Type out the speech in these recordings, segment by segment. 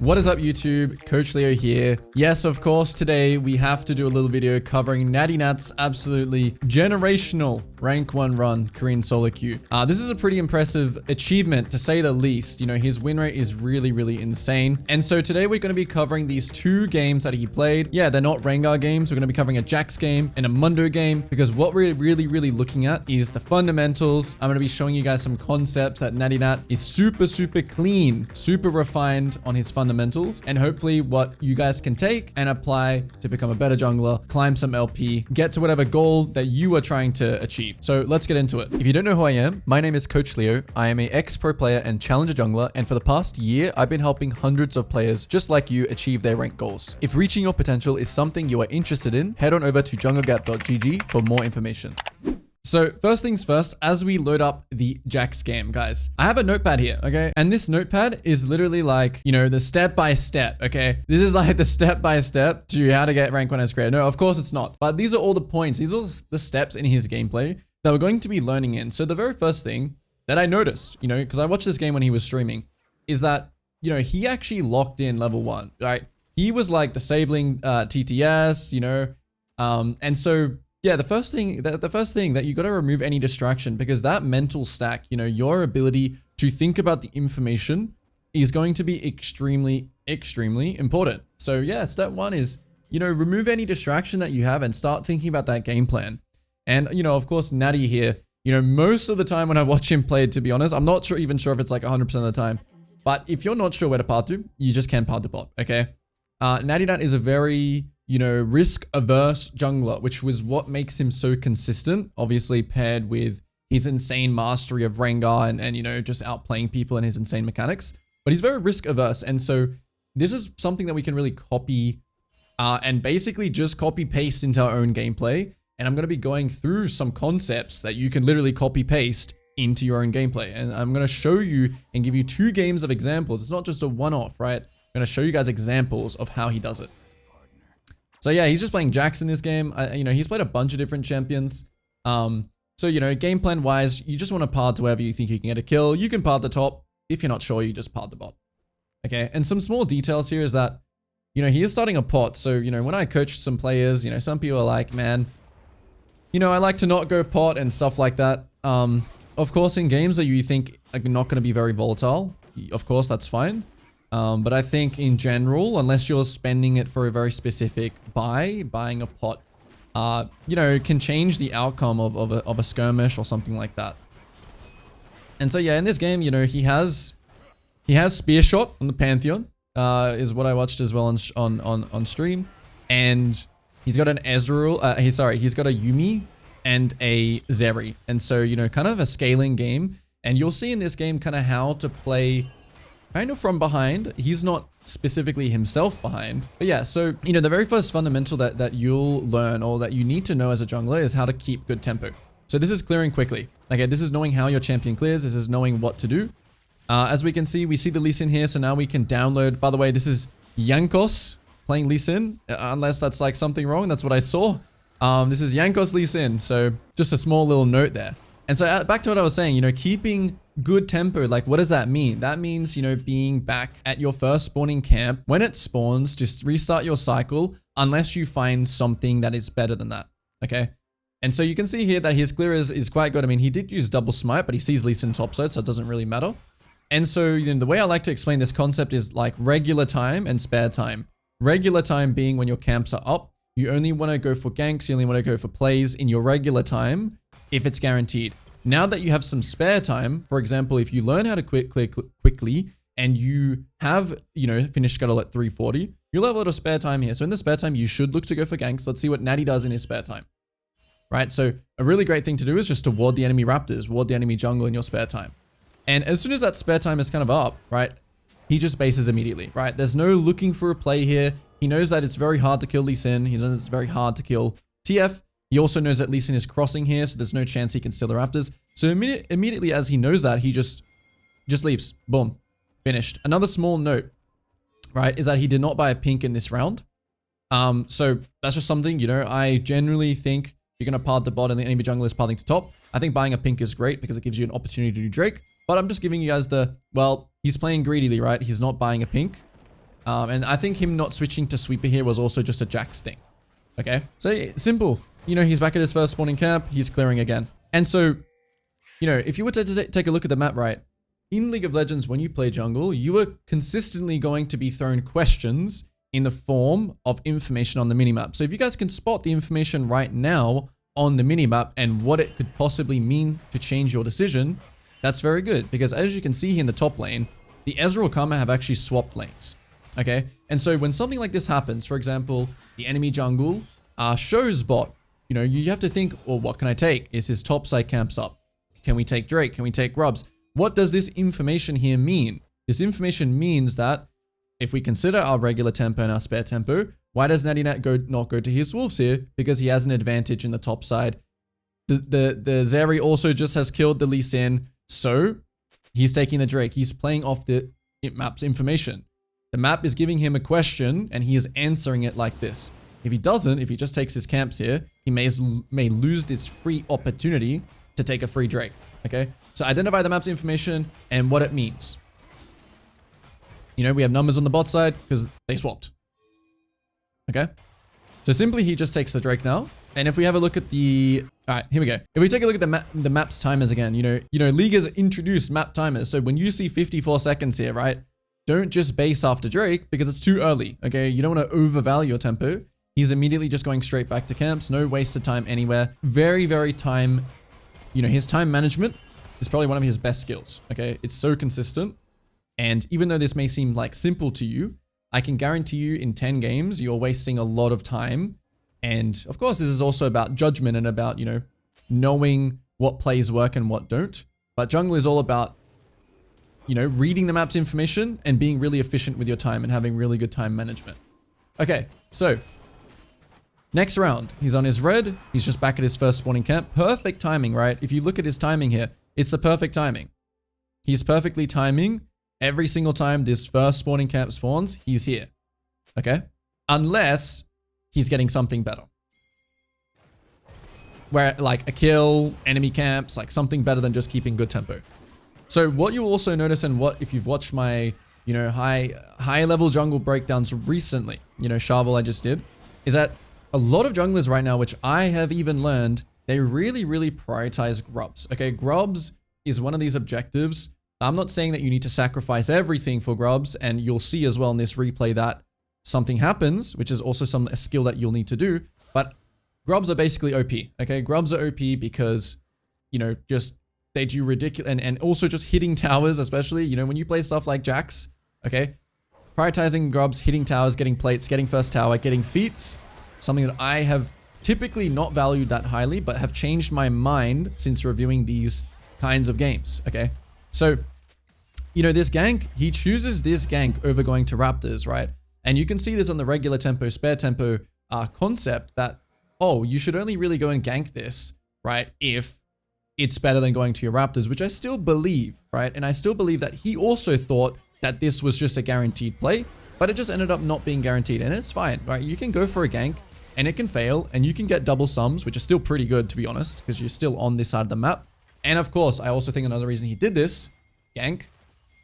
What is up YouTube? Coach Leo here. Yes, of course, today we have to do a little video covering NattyNatt's absolutely generational rank 1 run Korean solo queue. This is a pretty impressive achievement to say the least. You know, his win rate is really insane. And so today we're going to be covering these 2 games that he played. Yeah, they're not Rengar games. We're going to be covering a Jax game and a Mundo game because what we're really looking at is the fundamentals. I'm going to be showing you guys some concepts that NattyNatt is super clean, super refined on his fundamentals, and hopefully what you guys can take and apply to become a better jungler, climb some LP, get to whatever goal that you are trying to achieve. So let's get into it. If you don't know who I am, my name is Coach Leo. I am a ex-pro player and challenger jungler, and for the past year, I've been helping hundreds of players just like you achieve their rank goals. If reaching your potential is something you are interested in, head on over to junglegap.gg for more information. So first things first, as we load up the Jax game, guys, I have a notepad here, okay? And this notepad is literally like, you know, the step-by-step, okay? This is like the step-by-step to how to get rank 1 as creator. No, of course it's not. But these are all the points. These are the steps in his gameplay that we're going to be learning in. So the very first thing that I noticed, you know, because I watched this game when he was streaming, is that, you know, he actually locked in level 1, right? He was like disabling TTS, you know, and so yeah, the first thing that you got to remove any distraction, because that mental stack, you know, your ability to think about the information is going to be extremely important. So yeah, step 1 is, you know, remove any distraction that you have and start thinking about that game plan. And, you know, of course, Natty here, you know, most of the time when I watch him play, to be honest, I'm not even sure if it's like 100% of the time, but if you're not sure where to path to, you just can't path to bot, okay? NattyNatt is a very, you know, risk-averse jungler, which was what makes him so consistent, obviously paired with his insane mastery of Rengar and you know, just outplaying people and his insane mechanics. But he's very risk-averse, and so this is something that we can really copy and basically just copy-paste into our own gameplay. And I'm going to be going through some concepts that you can literally copy-paste into your own gameplay. And I'm going to show you and give you 2 games of examples. It's not just a one-off, right? I'm going to show you guys examples of how he does it. So yeah, he's just playing Jax in this game. You know, he's played a bunch of different champions. So, you know, game plan wise, you just want to path to wherever you think you can get a kill. You can path the top. If you're not sure, you just path the bot. Okay, and some small details here is that, you know, he is starting a pot. So, you know, when I coach some players, you know, some people are like, man, you know, I like to not go pot and stuff like that. Of course, in games that you think are not going to be very volatile, of course, that's fine. But I think in general, unless you're spending it for a very specific buying a pot, you know, can change the outcome of a skirmish or something like that. And so yeah, in this game, you know, he has spear shot on the Pantheon, is what I watched as well on stream, and he's got an Ezreal. He's got a Yuumi and a Zeri, and so, you know, kind of a scaling game, and you'll see in this game kind of how to play kind of from behind. He's not specifically himself behind. But yeah, so, you know, the very first fundamental that you'll learn or that you need to know as a jungler is how to keep good tempo. So this is clearing quickly. Okay, this is knowing how your champion clears. This is knowing what to do. As we can see, we see the Lee Sin here. So now we can download. By the way, this is Jankos playing Lee Sin. Unless that's like something wrong. That's what I saw. This is Jankos Lee Sin. So just a small little note there. And so back to what I was saying, you know, keeping good tempo, like what does that mean? That means, you know, being back at your first spawning camp. When it spawns, just restart your cycle unless you find something that is better than that, okay? And so you can see here that his clear is quite good. I mean, he did use double smite, but he sees Lee Sin topside, so it doesn't really matter. And so, you know, the way I like to explain this concept is like regular time and spare time. Regular time being when your camps are up. You only want to go for ganks, you only want to go for plays in your regular time if it's guaranteed. Now that you have some spare time, for example, if you learn how to clear quickly and you have, you know, finished scuttle at 340, you'll have a lot of spare time here. So in the spare time, you should look to go for ganks. Let's see what Natty does in his spare time, right? So a really great thing to do is just to ward the enemy raptors, ward the enemy jungle in your spare time. And as soon as that spare time is kind of up, right, he just bases immediately, right? There's no looking for a play here. He knows that it's very hard to kill Lee Sin. He knows it's very hard to kill TF. He also knows that Lee Sin is crossing here, so there's no chance he can steal the raptors. So immediately as he knows that, he just leaves. Boom. Finished. Another small note, right, is that he did not buy a pink in this round. So that's just something, you know, I generally think you're going to path the bot and the enemy jungle is pathing to top. I think buying a pink is great because it gives you an opportunity to do Drake. But I'm just giving you guys the, well, he's playing greedily, right? He's not buying a pink. And I think him not switching to sweeper here was also just a Jax thing. Okay, so yeah, simple. You know, he's back at his first spawning camp. He's clearing again. And so, you know, if you were to take a look at the map, right? In League of Legends, when you play jungle, you are consistently going to be thrown questions in the form of information on the minimap. So if you guys can spot the information right now on the minimap and what it could possibly mean to change your decision, that's very good. Because as you can see here in the top lane, the Ezreal Karma have actually swapped lanes. Okay, and so when something like this happens, for example, the enemy jungle shows bot, you know, you have to think, well, what can I take? Is his top side camps up? Can we take Drake? Can we take Grubs? What does this information here mean? This information means that if we consider our regular tempo and our spare tempo, why does NattyNatt not go to his Wolves here? Because he has an advantage in the top side. The Zeri also just has killed the Lee Sin, so he's taking the Drake. He's playing off the map's information. The map is giving him a question and he is answering it like this. If he doesn't, if he just takes his camps here, he may lose this free opportunity to take a free Drake. Okay, so identify the map's information and what it means. You know, we have numbers on the bot side because they swapped. Okay, so simply he just takes the Drake now. And if we have a look at the, all right, here we go. If we take a look at the map's timers again, you know, League has introduced map timers. So when you see 54 seconds here, right? Don't just base after Drake because it's too early. Okay, you don't want to overvalue your tempo. He's immediately just going straight back to camps. No wasted time anywhere. Very, very time. You know, his time management is probably one of his best skills. Okay, it's so consistent. And even though this may seem like simple to you, I can guarantee you in 10 games, you're wasting a lot of time. And of course, this is also about judgment and about, you know, knowing what plays work and what don't. But jungle is all about, you know, reading the map's information and being really efficient with your time and having really good time management. Okay, so next round, he's on his red. He's just back at his first spawning camp. Perfect timing, right? If you look at his timing here, it's the perfect timing. He's perfectly timing every single time this first spawning camp spawns, he's here. Okay? Unless he's getting something better. Where, like, a kill, enemy camps, like something better than just keeping good tempo. So what you'll also notice, and what if you've watched my, you know, high level jungle breakdowns recently, you know, Sharvel I just did, is that a lot of junglers right now, which I have even learned, they really, really prioritize grubs. Okay, grubs is one of these objectives. I'm not saying that you need to sacrifice everything for grubs, and you'll see as well in this replay that something happens, which is also a skill that you'll need to do. But grubs are basically OP. Okay, grubs are OP because, you know, just they do ridiculous, and also just hitting towers, especially, you know, when you play stuff like Jax. Okay, prioritizing grubs, hitting towers, getting plates, getting first tower, getting feats. Something that I have typically not valued that highly, but have changed my mind since reviewing these kinds of games. Okay, so, you know, this gank, he chooses this gank over going to Raptors, right? And you can see this on the regular tempo, spare tempo concept that, oh, you should only really go and gank this, right? If it's better than going to your Raptors, which I still believe, right? And I still believe that he also thought that this was just a guaranteed play, but it just ended up not being guaranteed. And it's fine, right? You can go for a gank and it can fail and you can get double sums, which is still pretty good, to be honest, because you're still on this side of the map. And of course, I also think another reason he did this gank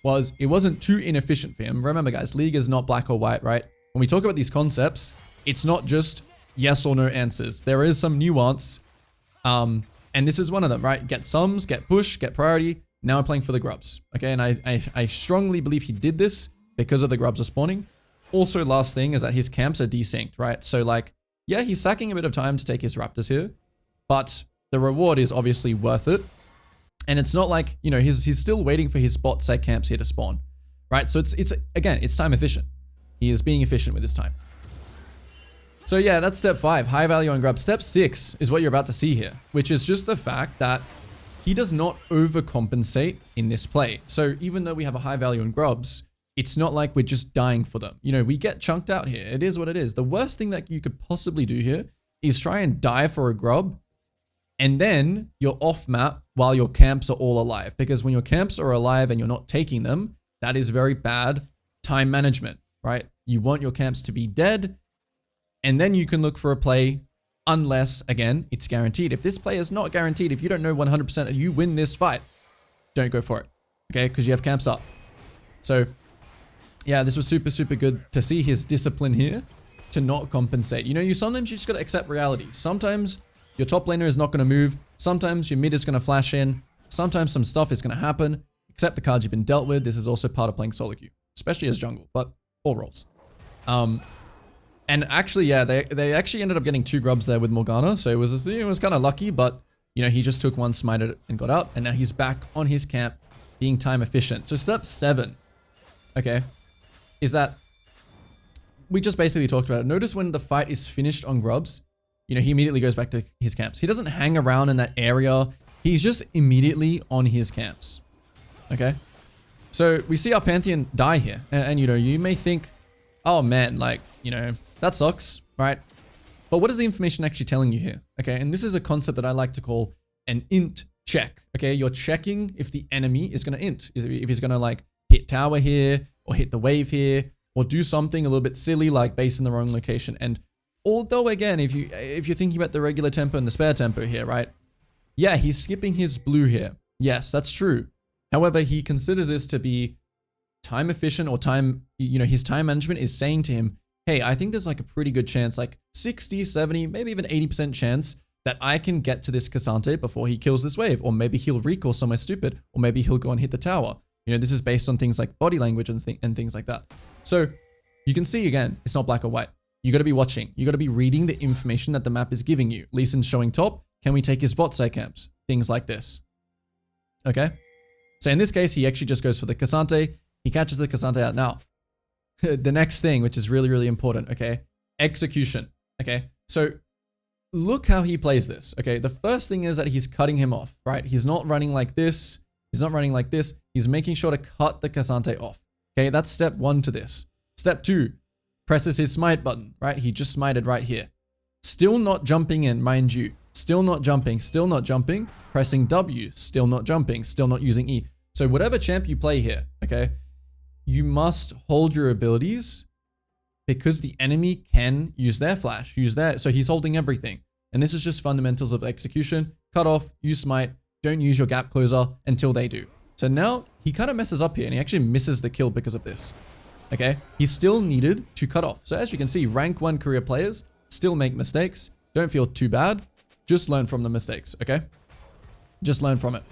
was it wasn't too inefficient for him. Remember, guys, League is not black or white, right? When we talk about these concepts, it's not just yes or no answers. There is some nuance. And this is one of them, right? Get sums, get push, get priority. Now we're playing for the grubs. Okay, and I strongly believe he did this because of the grubs are spawning. Also, last thing is that his camps are desynced, right? So, like, yeah, he's sacking a bit of time to take his Raptors here, but the reward is obviously worth it. And it's not like, you know, he's still waiting for his bot side camps here to spawn, right? So it's again, it's time efficient. He is being efficient with his time. So yeah, that's step 5, high value on grub. Step 6 is what you're about to see here, which is just the fact that he does not overcompensate in this play. So even though we have a high value on grubs, it's not like we're just dying for them. You know, we get chunked out here. It is what it is. The worst thing that you could possibly do here is try and die for a grub, and then you're off map while your camps are all alive. Because when your camps are alive and you're not taking them, that is very bad time management, right? You want your camps to be dead, and then you can look for a play unless, again, it's guaranteed. If this play is not guaranteed, if you don't know 100% that you win this fight, don't go for it, okay? Because you have camps up. So yeah, this was super, super good to see his discipline here to not compensate. You know, sometimes you just got to accept reality. Sometimes your top laner is not going to move. Sometimes your mid is going to flash in. Sometimes some stuff is going to happen. Accept the cards you've been dealt with. This is also part of playing solo queue, especially as jungle, but all roles. And actually, yeah, they actually ended up getting 2 grubs there with Morgana, so it was kind of lucky, but you know, he just took 1, smited it, and got out, and now he's back on his camp, being time efficient. So step 7, okay, is that we just basically talked about it. Notice when the fight is finished on grubs, you know, he immediately goes back to his camps. He doesn't hang around in that area. He's just immediately on his camps, okay? So we see our Pantheon die here, and you know, you may think, oh man, like, you know, that sucks, right? But what is the information actually telling you here? Okay, and this is a concept that I like to call an int check. Okay, you're checking if the enemy is going to int, if he's going to like hit tower here, or hit the wave here, or do something a little bit silly like base in the wrong location. And although again, if you're thinking about the regular tempo and the spare tempo here, right? Yeah, he's skipping his blue here. Yes, that's true. However, he considers this to be time efficient, or time, you know, his time management is saying to him, hey, I think there's like a pretty good chance, like 60, 70, maybe even 80% chance that I can get to this Cassante before he kills this wave. Or maybe he'll recall somewhere stupid, or maybe he'll go and hit the tower. You know, this is based on things like body language and things like that. So you can see again, it's not black or white. You got to be watching. You got to be reading the information that the map is giving you. Lee Sin's showing top. Can we take his bot side camps? Things like this. Okay. So in this case, he actually just goes for the Cassante. He catches the Cassante out. Now, the next thing, which is really, really important, okay? Execution, okay? So look how he plays this, okay? The first thing is that he's cutting him off, right? He's not running like this. He's not running like this. He's making sure to cut the Cassante off, okay? That's step 1 to this. Step 2, presses his smite button, right? He just smited right here. Still not jumping in, mind you. Still not jumping, pressing W, still not jumping, still not using E. So whatever champ you play here, okay? You must hold your abilities because the enemy can use their flash, so he's holding everything. And this is just fundamentals of execution. Cut off, use smite, don't use your gap closer until they do. So now he kind of messes up here and he actually misses the kill because of this. Okay, he still needed to cut off. So as you can see, rank 1 career players still make mistakes. Don't feel too bad. Just learn from the mistakes, okay? Just learn from it.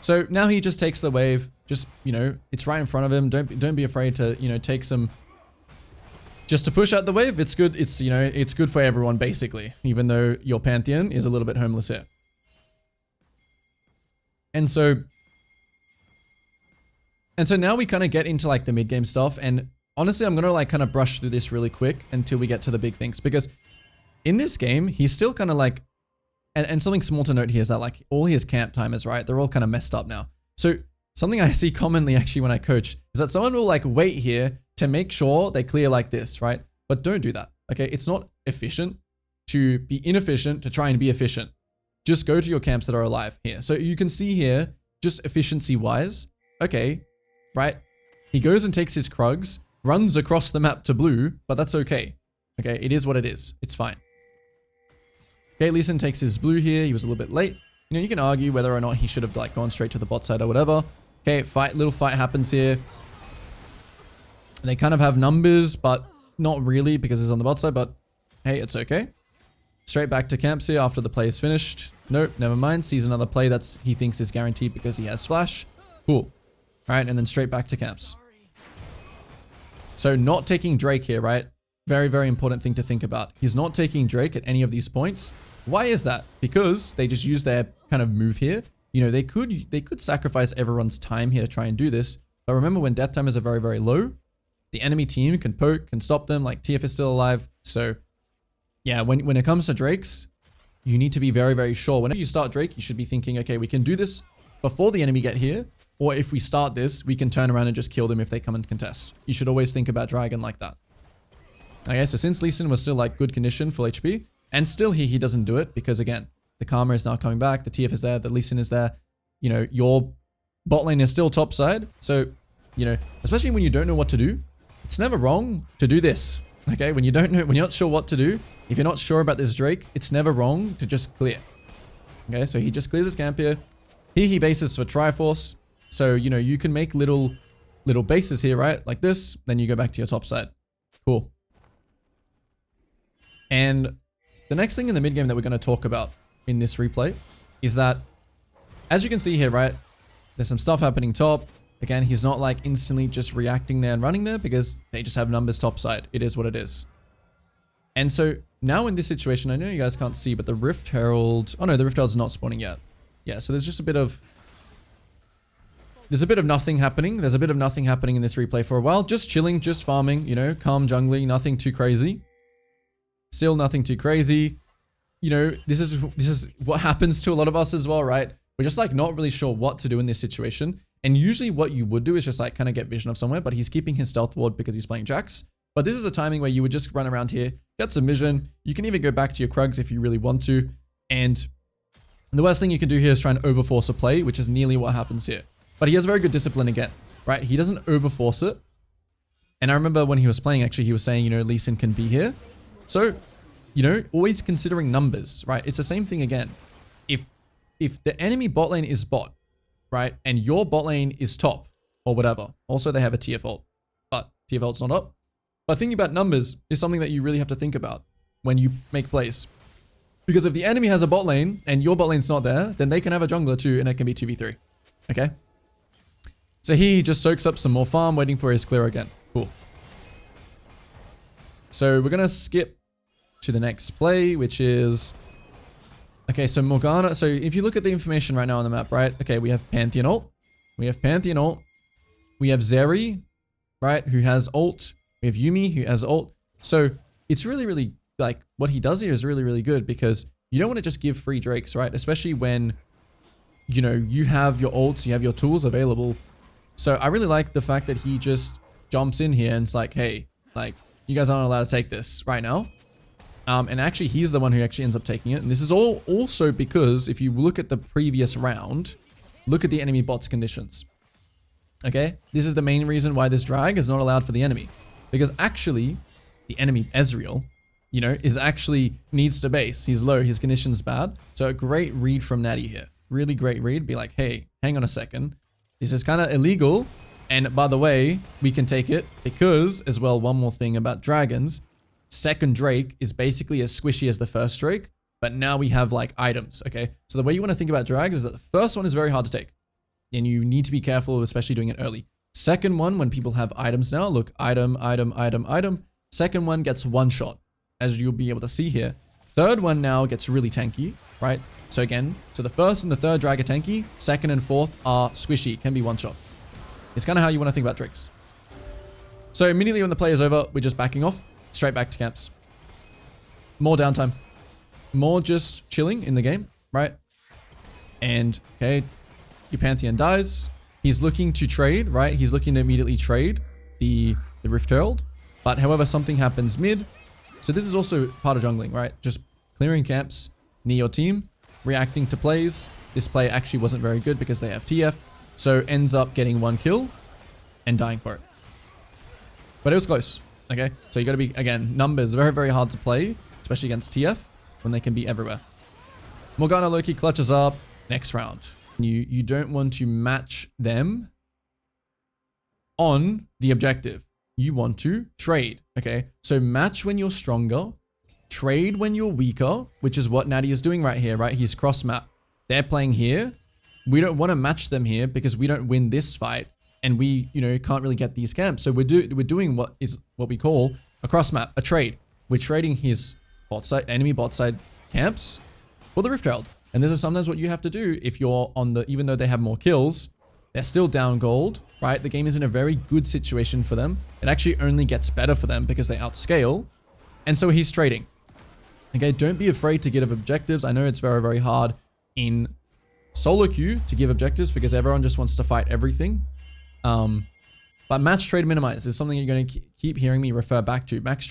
So now he just takes the wave. Just, you know, it's right in front of him. Don't be afraid to, you know, take some, just to push out the wave. It's good. It's, you know, it's good for everyone basically, even though your Pantheon is a little bit homeless here. And so now we kind of get into like the mid game stuff. And honestly, I'm going to like kind of brush through this really quick until we get to the big things, because in this game, he's still kind of like, and something small to note here is that like all his camp timers, right? They're all kind of messed up now. So something I see commonly actually when I coach is that someone will like wait here to make sure they clear like this, right? But don't do that, okay? It's not efficient to be inefficient to try and be efficient. Just go to your camps that are alive here. So you can see here, just efficiency wise, okay, right? He goes and takes his Krugs, runs across the map to blue, but that's okay. Okay, it is what it is. It's fine. Okay, Lee Sin takes his blue here. He was a little bit late. You know, you can argue whether or not he should have like gone straight to the bot side or whatever. Okay, little fight happens here. They kind of have numbers, but not really because he's on the bot side, but hey, it's okay. Straight back to camps here after the play is finished. Nope, never mind. Sees another play that's he thinks is guaranteed because he has flash. Cool. All right, and then straight back to camps. So not taking Drake here, right? Very, very important thing to think about. He's not taking Drake at any of these points. Why is that? Because they just use their kind of move here. You know, they could sacrifice everyone's time here to try and do this. But remember, when death timers are very, very low, the enemy team can poke, can stop them, like TF is still alive. So yeah, when it comes to Drakes, you need to be very, very sure. Whenever you start Drake, you should be thinking, okay, we can do this before the enemy get here. Or if we start this, we can turn around and just kill them if they come and contest. You should always think about Dragon like that. Okay, so since Lee Sin was still like good condition, full HP, and still he doesn't do it because again, the Karma is now coming back, the TF is there, the Lee Sin is there, you know, your bot lane is still top side. So, you know, especially when you don't know what to do, it's never wrong to do this. Okay, when you don't know, when you're not sure what to do, if you're not sure about this Drake, it's never wrong to just clear. Okay, so he just clears his camp here. Here he bases for Triforce. So, you know, you can make little little bases here, right? Like this, then you go back to your top side. Cool. And the next thing in the mid game that we're going to talk about in this replay is that, as you can see here, right, there's some stuff happening top. Again, he's not like instantly just reacting there and running there because they just have numbers top side. It is what it is. And so now in this situation, I know you guys can't see, but the Rift Herald, oh no, the Rift Herald's not spawning yet. Yeah, so there's just a bit of, nothing happening. There's a bit of nothing happening in this replay for a while. Just chilling, just farming, you know, calm jungling, nothing too crazy. Still nothing too crazy. You know, this is what happens to a lot of us as well, right? We're just like not really sure what to do in this situation. And usually what you would do is just like kind of get vision of somewhere, but he's keeping his stealth ward because he's playing Jax. But this is a timing where you would just run around here, get some vision. You can even go back to your Krugs if you really want to. And the worst thing you can do here is try and overforce a play, which is nearly what happens here. But he has very good discipline again, right? He doesn't overforce it. And I remember when he was playing, actually, he was saying, you know, Lee Sin can be here. So, you know, always considering numbers, right? It's the same thing again. If the enemy bot lane is bot, right? And your bot lane is top or whatever. Also, they have a TF ult, but TF ult's not up. But thinking about numbers is something that you really have to think about when you make plays. Because if the enemy has a bot lane and your bot lane's not there, then they can have a jungler too and it can be 2v3. Okay? So he just soaks up some more farm, waiting for his clear again. Cool. So we're going to skip to the next play, which is... Okay, so Morgana. So if you look at the information right now on the map, right? Okay, we have Pantheon ult. We have Pantheon ult. We have Zeri, right? Who has ult. We have Yuumi, who has ult. So it's really, really, like, what he does here is really, really good because you don't want to just give free Drakes, right? Especially when, you know, you have your ults, you have your tools available. So I really like the fact that he just jumps in here and it's like, hey, like, you guys aren't allowed to take this right now. And actually, he's the one who actually ends up taking it. And this is all also because if you look at the previous round, look at the enemy bot's conditions. Okay? This is the main reason why this drag is not allowed for the enemy. Because actually, the enemy Ezreal, you know, is actually needs to base. He's low. His condition's bad. So a great read from Natty here. Really great read. Be like, hey, hang on a second. This is kind of illegal. And by the way, we can take it because, as well, one more thing about dragons. Second Drake is basically as squishy as the first Drake, but now we have like items, okay? So the way you want to think about drags is that the first one is very hard to take, and you need to be careful, especially doing it early. Second one, when people have items now, look, item, item, item, item. Second one gets one shot, as you'll be able to see here. Third one now gets really tanky, right? So again, so the first and the third drag are tanky, second and fourth are squishy, can be one shot. It's kind of how you want to think about Drakes. So immediately when the play is over, we're just backing off. Straight back to camps. More downtime. More just chilling in the game, right? And, okay, your Pantheon dies. He's looking to trade, right? He's looking to immediately trade the Rift Herald. But however, something happens mid. So this is also part of jungling, right? Just clearing camps near your team, reacting to plays. This play actually wasn't very good because they have TF. So ends up getting one kill and dying for it. But it was close. Okay, so you got to be, again, numbers, very, very hard to play, especially against TF, when they can be everywhere. Morgana Loki clutches up, next round. You don't want to match them on the objective. You want to trade, okay? So match when you're stronger, trade when you're weaker, which is what Natty is doing right here, right? He's cross-map. They're playing here. We don't want to match them here because we don't win this fight. And we, you know, can't really get these camps. So we're doing what we call a cross map, a trade. We're trading his bot side, enemy bot side camps for the Rift Herald. And this is sometimes what you have to do if you're on the, even though they have more kills, they're still down gold, right? The game is in a very good situation for them. It actually only gets better for them because they outscale. And so he's trading. Okay, don't be afraid to give objectives. I know it's very, very hard in solo queue to give objectives because everyone just wants to fight everything. But match trade minimize is something you're going to keep hearing me refer back to. Match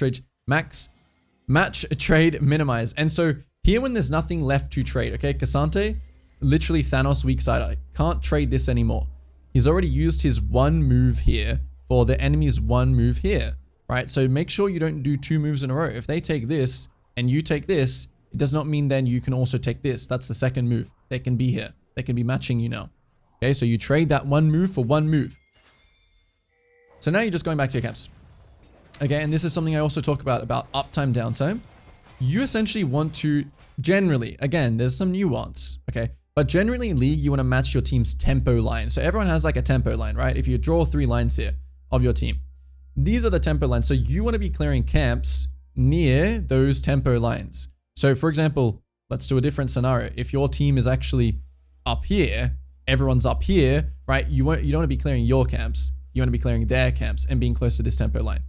trade minimize. And so here when there's nothing left to trade, okay, Cassante, literally Thanos weak side. I can't trade this anymore. He's already used his one move here for the enemy's one move here, right? So make sure you don't do two moves in a row. If they take this and you take this, it does not mean then you can also take this. That's the second move. They can be here. They can be matching you now. Okay, so you trade that one move for one move. So now you're just going back to your camps. Okay, and this is something I also talk about uptime, downtime. You essentially want to generally, again, there's some nuance, okay? But generally in League, you want to match your team's tempo line. So everyone has like a tempo line, right? If you draw 3 lines here of your team, these are the tempo lines. So you want to be clearing camps near those tempo lines. So for example, let's do a different scenario. If your team is actually up here, everyone's up here, right? You don't want to be clearing your camps. You want to be clearing their camps and being close to this tempo line.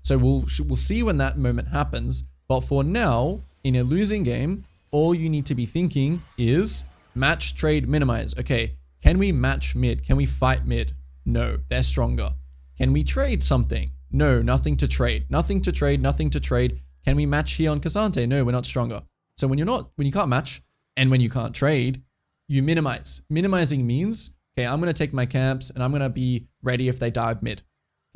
So we'll see when that moment happens. But for now, in a losing game, all you need to be thinking is match, trade, minimize. Okay, can we match mid? Can we fight mid? No, they're stronger. Can we trade something? No, nothing to trade. Nothing to trade, nothing to trade. Can we match here on Cassante? No, we're not stronger. So when you can't match and when you can't trade, you minimize. Minimizing means, okay, I'm going to take my camps and I'm going to be ready if they dive mid.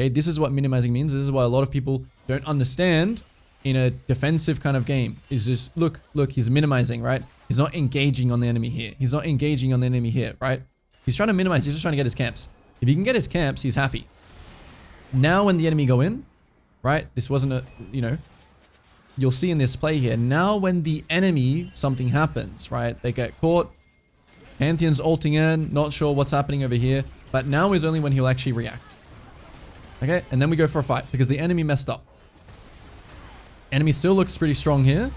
Okay, this is what minimizing means. This is why a lot of people don't understand in a defensive kind of game. Is just, look, he's minimizing, right? He's not engaging on the enemy here. He's not engaging on the enemy here, right? He's trying to minimize. He's just trying to get his camps. If he can get his camps, he's happy. Now when the enemy go in, right? This wasn't a, you'll see in this play here. Now when the enemy, something happens, right? They get caught. Pantheon's ulting in. Not sure what's happening over here. But now is only when he'll actually react. Okay, and then we go for a fight because the enemy messed up. Enemy still looks pretty strong here.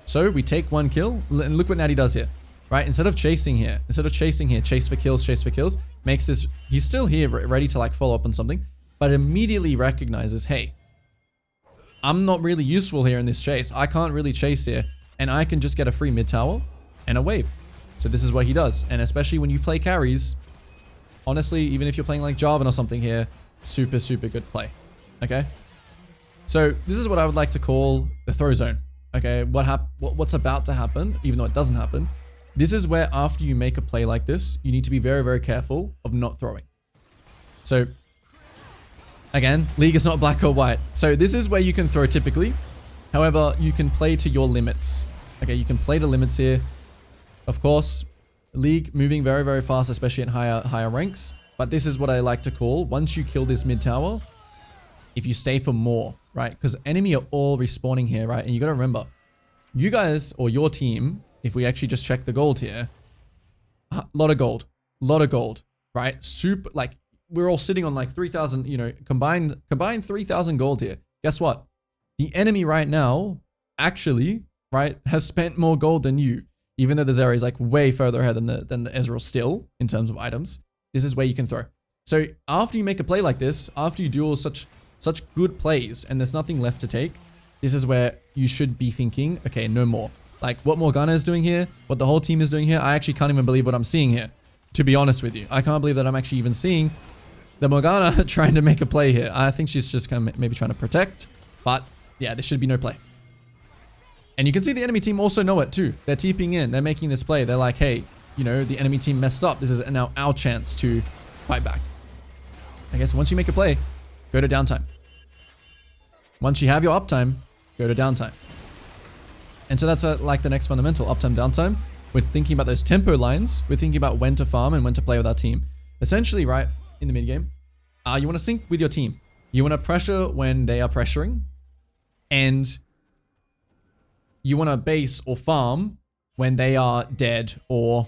So we take 1 kill and look what Natty does here, right? Instead of chasing here, chase for kills, makes this, he's still here ready to like follow up on something, but immediately recognizes, hey, I'm not really useful here in this chase. I can't really chase here and I can just get a free mid tower and a wave. So this is what he does. And especially when you play carries, honestly, even if you're playing like Jarvan or something here, super, super good play. Okay. So this is what I would like to call the throw zone. Okay. What's about to happen, even though it doesn't happen. This is where after you make a play like this, you need to be very, very careful of not throwing. So again, League is not black or white. So this is where you can throw typically. However, you can play to your limits. Okay. You can play to limits here. Of course, League moving very, very fast, especially at higher ranks. But this is what I like to call, once you kill this mid tower, if you stay for more, right? Because enemy are all respawning here, right? And you got to remember, you guys or your team, if we actually just check the gold here, a lot of gold, right? Super, like we're all sitting on like 3,000, combined 3,000 gold here. Guess what? The enemy right now actually, right, has spent more gold than you, even though the Zeri is like way further ahead than the Ezreal still in terms of items. This is where you can throw. So after you make a play like this, after you do all such good plays and there's nothing left to take, this is where you should be thinking, okay, no more. Like what Morgana is doing here, what the whole team is doing here, I actually can't even believe what I'm seeing here, to be honest with you. I can't believe that I'm actually even seeing the Morgana trying to make a play here. I think she's just kind of maybe trying to protect, but yeah, there should be no play. And you can see the enemy team also know it too. They're TPing in, they're making this play. They're like, hey, the enemy team messed up. This is now our chance to fight back. I guess once you make a play, go to downtime. Once you have your uptime, go to downtime. And so that's like the next fundamental, uptime, downtime. We're thinking about those tempo lines. We're thinking about when to farm and when to play with our team. Essentially, right, in the mid game, you want to sync with your team. You want to pressure when they are pressuring. And you want to base or farm when they are dead or,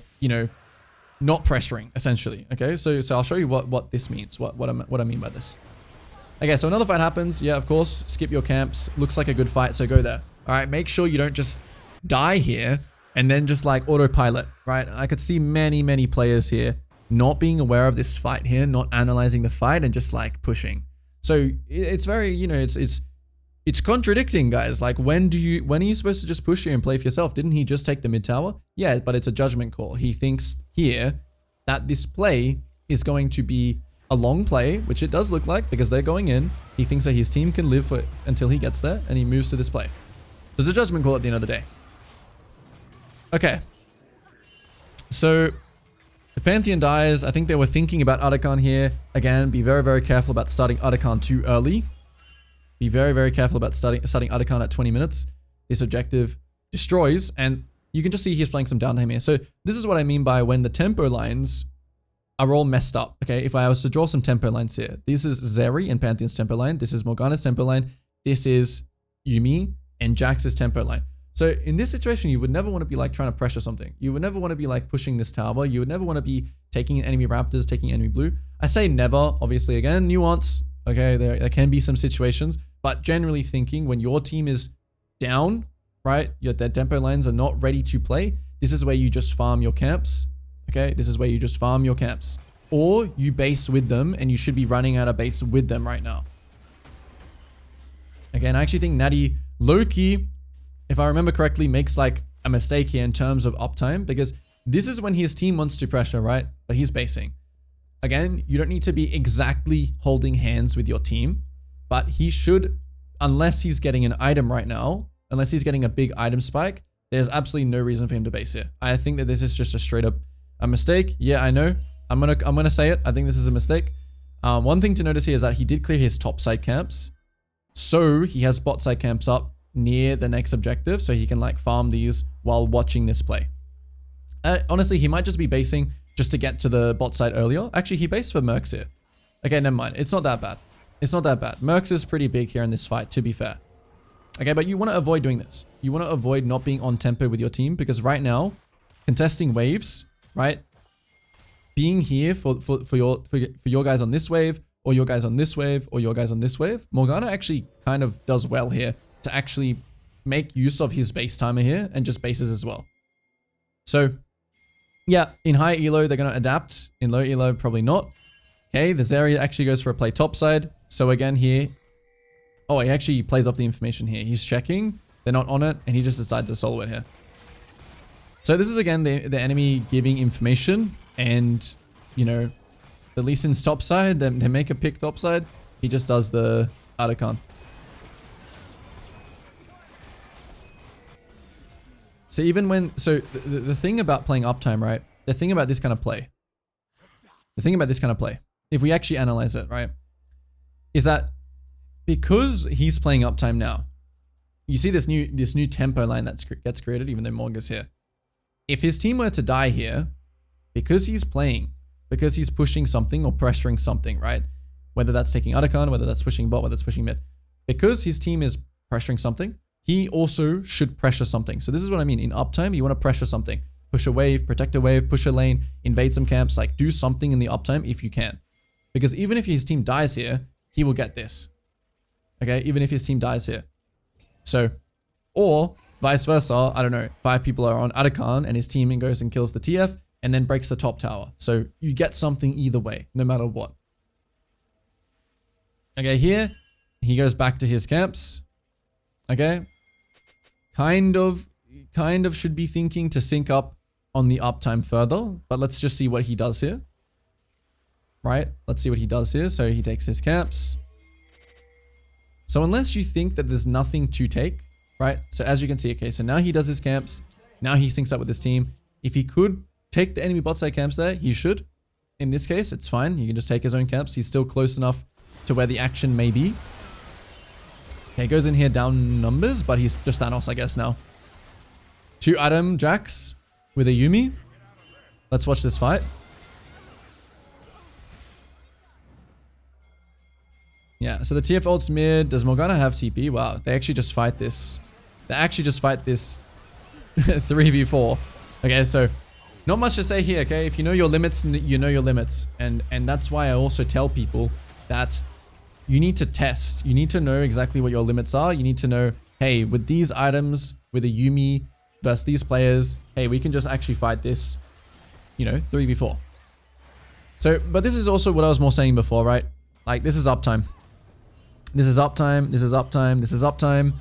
not pressuring, essentially. Okay, so I'll show you what this means, what I mean by this. Okay, so another fight happens. Yeah, of course, skip your camps. Looks like a good fight, so go there. All right, make sure you don't just die here and then just like autopilot, right? I could see many, many players here not being aware of this fight here, not analyzing the fight and just like pushing. So it's very, it's contradicting, guys. Like when are you supposed to just push here and play for yourself? Didn't he just take the mid tower? Yeah, but it's a judgment call. He thinks here that this play is going to be a long play, which it does look like because they're going in. He thinks that his team can live for until he gets there and he moves to this play. There's a judgment call at the end of the day. Okay. So the Pantheon dies. I think they were thinking about Arakan here. Again, be very, very careful about starting Arakan too early. Be very, very careful about starting Arakan at 20 minutes. This objective destroys, and you can just see he's playing some downtime here. So this is what I mean by when the tempo lines are all messed up. Okay, if I was to draw some tempo lines here, this is Zeri and Pantheon's tempo line. This is Morgana's tempo line. This is Yuumi and Jax's tempo line. So in this situation, you would never want to be like trying to pressure something. You would never want to be like pushing this tower. You would never want to be taking enemy raptors, taking enemy blue. I say never, obviously, again, nuance. Okay, there can be some situations, but generally thinking when your team is down, right, their tempo lines are not ready to play, this is where you just farm your camps. Okay, this is where you just farm your camps. Or you base with them, and you should be running out of base with them right now. Again, I actually think Natty low-key, if I remember correctly, makes like a mistake here in terms of uptime, because this is when his team wants to pressure, right? But he's basing. Again, you don't need to be exactly holding hands with your team, but he should, unless he's getting an item right now, unless he's getting a big item spike, there's absolutely no reason for him to base here. I think that this is just a straight up a mistake. Yeah, I know. I'm gonna say it. I think this is a mistake. One thing to notice here is that he did clear his top side camps. So he has bot side camps up near the next objective, so he can like farm these while watching this play. Honestly, he might just be basing just to get to the bot side earlier. Actually, he based for Mercs here. Okay, never mind. It's not that bad. It's not that bad. Mercs is pretty big here in this fight, to be fair. Okay, but you want to avoid doing this. You want to avoid not being on tempo with your team, because right now, contesting waves, right? Being here for your guys on this wave, or your guys on this wave, or your guys on this wave, Morgana actually kind of does well here to actually make use of his base timer here and just bases as well. So yeah, in high elo, they're going to adapt. In low elo, probably not. Okay, the Zarya actually goes for a play topside. So again here, oh, he actually plays off the information here. He's checking, they're not on it, and he just decides to solo it here. So this is again the enemy giving information, and you know, the Lee Sin's topside, they make a pick topside, he just does the Arakan. So even when, so the thing about playing uptime, right? The thing about this kind of play, if we actually analyze it, right? Is that because he's playing uptime now, you see this new tempo line that gets created, even though Morga's here. If his team were to die here, because he's playing, because he's pushing something or pressuring something, right? Whether that's taking Arakan, whether that's pushing bot, whether that's pushing mid. Because his team is pressuring something, he also should pressure something. So this is what I mean. In uptime, you want to pressure something. Push a wave, protect a wave, push a lane, invade some camps, like do something in the uptime if you can. Because even if his team dies here, he will get this. Okay, even if his team dies here. So, or vice versa, I don't know, 5 people are on Arakan and his team goes and kills the TF and then breaks the top tower. So you get something either way, no matter what. Okay, here, he goes back to his camps. Okay, kind of should be thinking to sync up on the uptime further, but let's just see what he does here. Right, let's see what he does here. So he takes his camps. So unless you think that there's nothing to take, right? So as you can see, okay, so now he does his camps. Now he syncs up with his team. If he could take the enemy bot side camps there, he should. In this case, it's fine. He can just take his own camps. He's still close enough to where the action may be. Okay, goes in here down numbers, but he's just Thanos, I guess, now. 2 item Jax with a Yuumi. Let's watch this fight. Yeah, so the TF ults mid. Does Morgana have TP? Wow, they actually just fight this. They actually just fight this 3v4. Okay, so not much to say here, okay? If you know your limits, you know your limits. And that's why I also tell people that you need to test. You need to know exactly what your limits are. You need to know, hey, with these items, with a Yuumi versus these players, hey, we can just actually fight this, you know, 3v4. So, but this is also what I was more saying before, right? Like, this is uptime. This is uptime, this is uptime, this is uptime.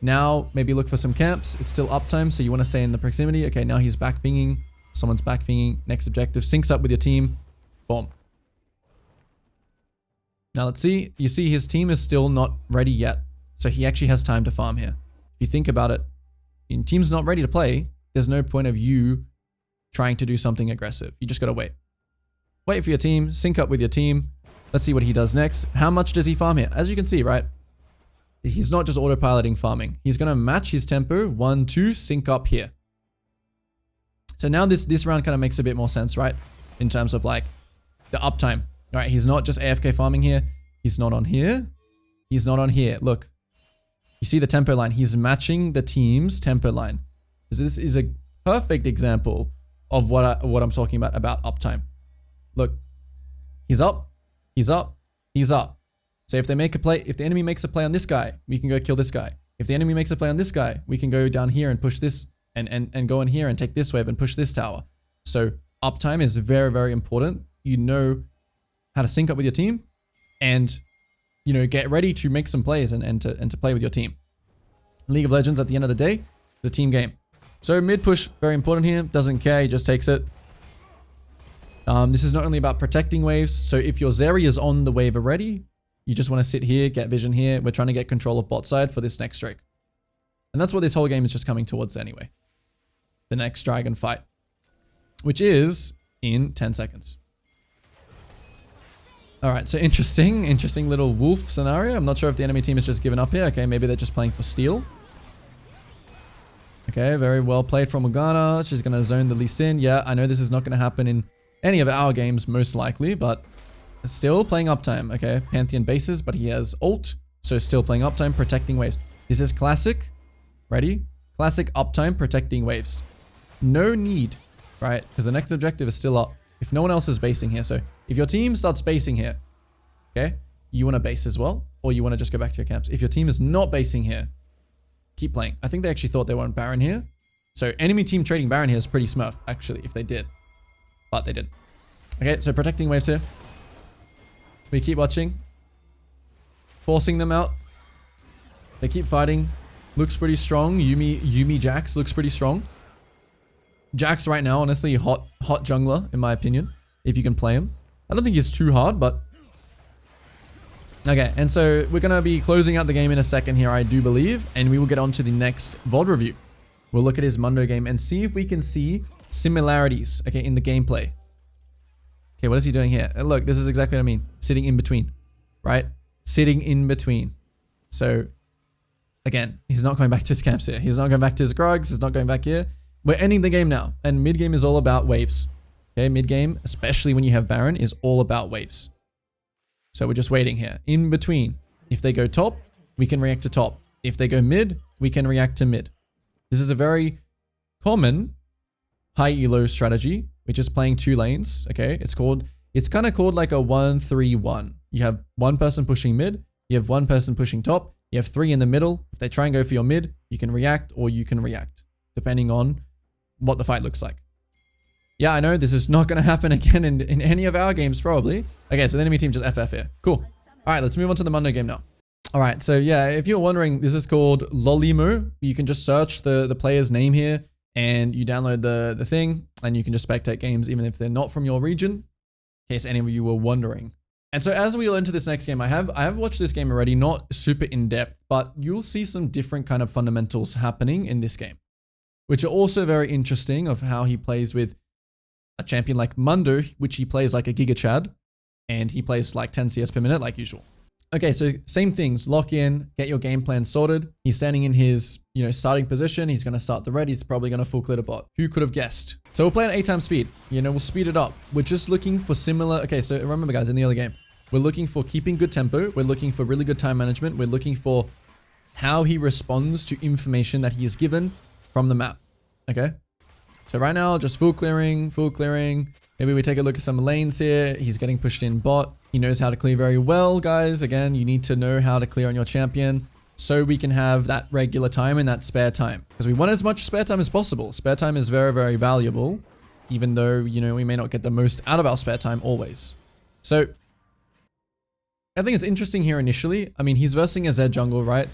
Now, maybe look for some camps. It's still uptime, so you want to stay in the proximity. Okay, now he's back pinging. Someone's back pinging. Next objective, syncs up with your team. Boom. Now let's see. You see his team is still not ready yet. So he actually has time to farm here. If you think about it, your team's not ready to play. There's no point of you trying to do something aggressive. You just got to wait. Wait for your team, sync up with your team. Let's see what he does next. How much does he farm here? As you can see, right? He's not just autopiloting farming. He's going to match his tempo. 1, 2, sync up here. So now this round kind of makes a bit more sense, right? In terms of like, the uptime. All right, he's not just AFK farming here. He's not on here. He's not on here. Look, you see the tempo line. He's matching the team's tempo line. So this is a perfect example of what I'm talking about uptime. Look, he's up, he's up, he's up. So if they make a play, if the enemy makes a play on this guy, we can go kill this guy. If the enemy makes a play on this guy, we can go down here and push this and go in here and take this wave and push this tower. So uptime is very, very important. You know how to sync up with your team and, you know, get ready to make some plays and to play with your team. League of Legends, at the end of the day, is a team game. So mid push, very important here. Doesn't care, he just takes it. This is not only about protecting waves. So if your Zeri is on the wave already, you just want to sit here, get vision here. We're trying to get control of bot side for this next Drake. And that's what this whole game is just coming towards anyway. The next dragon fight, which is in 10 seconds. All right, so interesting little wolf scenario. I'm not sure if the enemy team has just given up here. Okay, maybe they're just playing for steal. Okay, very well played from Morgana. She's going to zone the Lee Sin. Yeah, I know this is not going to happen in any of our games, most likely, but still playing uptime. Okay, Pantheon bases, but he has ult, so still playing uptime, protecting waves. This is classic. Ready? Classic uptime, protecting waves. No need, right? Because the next objective is still up. If no one else is basing here, so if your team starts basing here, okay, you want to base as well, or you want to just go back to your camps. If your team is not basing here, keep playing. I think they actually thought they were on Baron here. So enemy team trading Baron here is pretty smurf, actually, if they did. But they didn't. Okay, so protecting waves here. We keep watching. Forcing them out. They keep fighting. Looks pretty strong. Yuumi Jax looks pretty strong. Jax right now, honestly, hot jungler, in my opinion, if you can play him. I don't think he's too hard, but... Okay, and so we're going to be closing out the game in a second here, I do believe, and we will get on to the next VOD review. We'll look at his Mundo game and see if we can see similarities, okay, in the gameplay. Okay, what is he doing here? Look, this is exactly what I mean. Sitting in between, right? Sitting in between. So, again, he's not going back to his camps here. He's not going back to his Grogs. He's not going back here. We're ending the game now, and mid-game is all about waves. Okay, mid-game, especially when you have Baron, is all about waves. So we're just waiting here. In between, if they go top, we can react to top. If they go mid, we can react to mid. This is a very common high elo strategy, which is playing two lanes. Okay, it's kind of called like a 1-3-1. You have one person pushing mid, you have one person pushing top, you have three in the middle. If they try and go for your mid, you can react or you can react, depending on what the fight looks like. Yeah, I know this is not going to happen again in any of our games, probably. Okay, so the enemy team just FF here. Cool. All right, let's move on to the Mundo game now. All right, so yeah, if you're wondering, this is called Lolimo. You can just search the player's name here, and you download the thing, and you can just spectate games, even if they're not from your region, in case any of you were wondering. And so as we will enter this next game, I have watched this game already, not super in-depth, but you'll see some different kind of fundamentals happening in this game, which are also very interesting of how he plays with a champion like Mundo, which he plays like a Giga Chad, and he plays like 10 CS per minute like usual. Okay, so same things, lock in, get your game plan sorted. He's standing in his, starting position. He's going to start the red. He's probably going to full clear the bot. Who could have guessed? So we'll play an 8 times speed. We'll speed it up. We're just looking for similar. Okay, so remember guys, in the early game, we're looking for keeping good tempo. We're looking for really good time management. We're looking for how he responds to information that he is given from the map. Okay. So right now, just full clearing. Maybe we take a look at some lanes here. He's getting pushed in bot. He knows how to clear very well, guys. Again, you need to know how to clear on your champion so we can have that regular time and that spare time. Because we want as much spare time as possible. Spare time is very, very valuable, even though, we may not get the most out of our spare time always. So I think it's interesting here initially. I mean, he's versing a Zed jungle, right?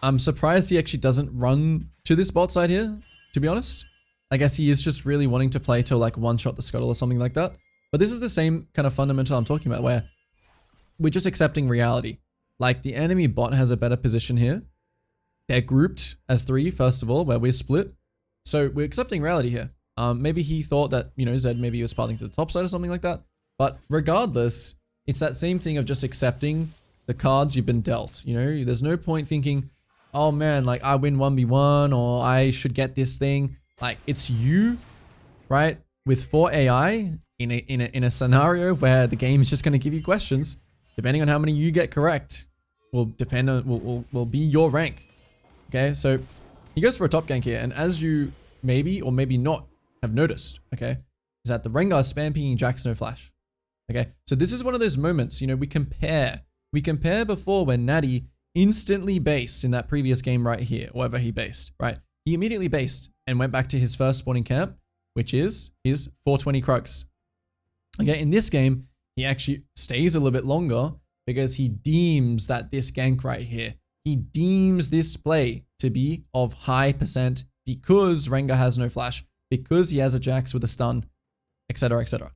I'm surprised he actually doesn't run to this bot side here, to be honest. I guess he is just really wanting to play to like one-shot the scuttle or something like that. But this is the same kind of fundamental I'm talking about, where we're just accepting reality. Like the enemy bot has a better position here. They're grouped as 3, first of all, where we're split. So we're accepting reality here. Maybe he thought that, Zed maybe he was pathing to the top side or something like that. But regardless, it's that same thing of just accepting the cards you've been dealt. There's no point thinking, oh man, like I win 1v1 or I should get this thing. Like it's you, right? With 4 AI in a scenario where the game is just going to give you questions, depending on how many you get correct, will depend on will be your rank. Okay, so he goes for a top gank here, and as you maybe or maybe not have noticed, okay, is that the Rengar is spam pinging Jax no flash. Okay, so this is one of those moments, you know, we compare before when Natty instantly based in that previous game right here, wherever he based, right? He immediately based and went back to his first spawning camp, which is his 420 Crux. Okay, in this game, he actually stays a little bit longer because he deems that this gank right here, he deems this play to be of high percent because Rengar has no flash, because he has a Jax with a stun, etc., etc.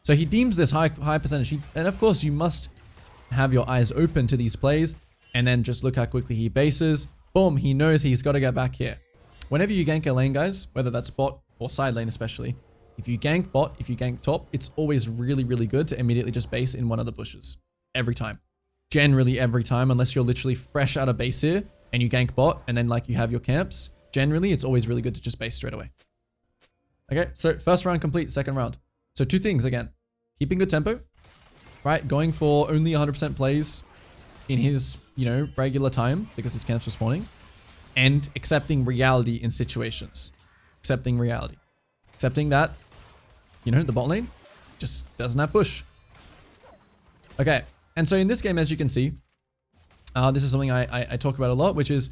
So he deems this high percentage. And of course, you must have your eyes open to these plays and then just look how quickly he bases. Boom, he knows he's got to get back here. Whenever you gank a lane, guys, whether that's bot or side lane especially, if you gank bot, if you gank top, it's always really, really good to immediately just base in one of the bushes. Every time. Generally every time, unless you're literally fresh out of base here and you gank bot and then like you have your camps. Generally, it's always really good to just base straight away. Okay, so first round complete, second round. So two things again. Keeping good tempo, right? Going for only 100% plays in his, you know, regular time because his camps are spawning. And accepting reality in situations. Accepting reality. Accepting that, you know, the bot lane just doesn't have push. Okay, and so in this game, as you can see, this is something I talk about a lot, which is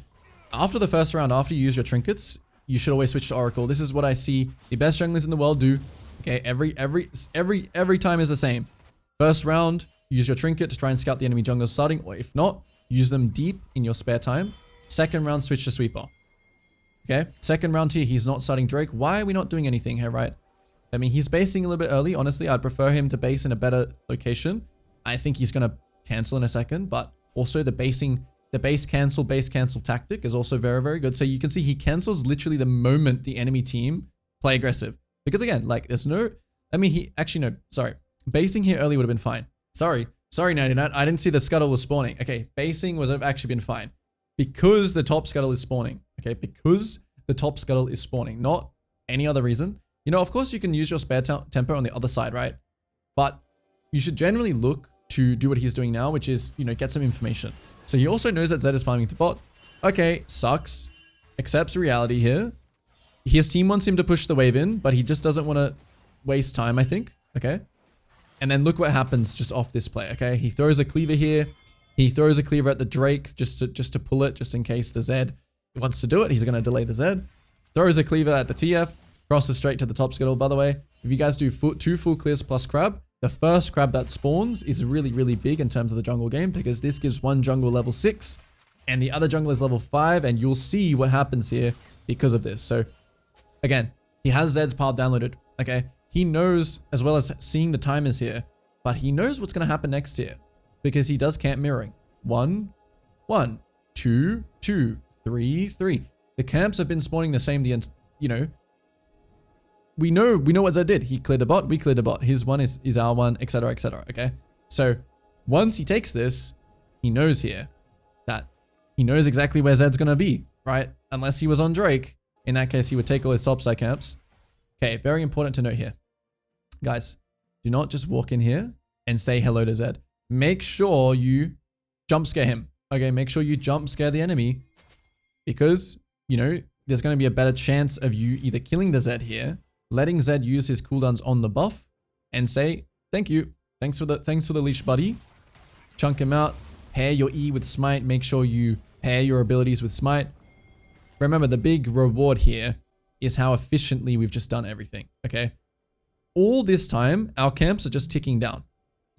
after the first round, after you use your trinkets, you should always switch to Oracle. This is what I see the best junglers in the world do. Okay, every time is the same. First round, use your trinket to try and scout the enemy junglers starting, or if not, use them deep in your spare time. Second round, switch to sweeper. Okay, second round here, he's not starting Drake. Why are we not doing anything here, right? I mean, he's basing a little bit early. Honestly, I'd prefer him to base in a better location. I think he's going to cancel in a second, but also the base cancel tactic is also very, very good. So you can see he cancels literally the moment the enemy team play aggressive. Because again, like there's no, I mean, he actually, no, sorry. Basing here early would have been fine. Sorry, NattyNatt. I didn't see the scuttle was spawning. Okay, basing would have actually been fine. Because the top scuttle is spawning. Okay, because the top scuttle is spawning, not any other reason. You know, of course you can use your spare tempo on the other side, right? But you should generally look to do what he's doing now, which is, you know, get some information. So he also knows that Zed is farming to bot. Okay, sucks. Accepts reality here. His team wants him to push the wave in, but he just doesn't want to waste time, I think. Okay. And then look what happens just off this play. Okay. He throws a cleaver here. He throws a cleaver at the Drake just to pull it, just in case the Zed wants to do it. He's going to delay the Zed. Throws a cleaver at the TF. Crosses straight to the top scuttle, by the way. If you guys do two full clears plus crab, the first crab that spawns is really, really big in terms of the jungle game because this gives one jungle level 6 and the other jungle is level 5, and you'll see what happens here because of this. So again, he has Zed's pile downloaded, okay? He knows, as well as seeing the timers here, but he knows what's going to happen next here because he does camp mirroring. 1, 1, 2, 2, 3, 3. The camps have been spawning the same, you know, we know what Zed did. He cleared a bot, we cleared a bot. His one is our one, etc., etc., okay? So once he takes this, he knows here that he knows exactly where Zed's going to be, right? Unless he was on Drake. In that case, he would take all his topside camps. Okay, very important to note here. Guys, do not just walk in here and say hello to Zed. Make sure you jump scare him. Okay, make sure you jump scare the enemy because, you know, there's going to be a better chance of you either killing the Zed here, letting Zed use his cooldowns on the buff, and say, thank you. Thanks for the leash, buddy. Chunk him out. Pair your E with smite. Make sure you pair your abilities with smite. Remember, the big reward here is how efficiently we've just done everything, okay? All this time, our camps are just ticking down.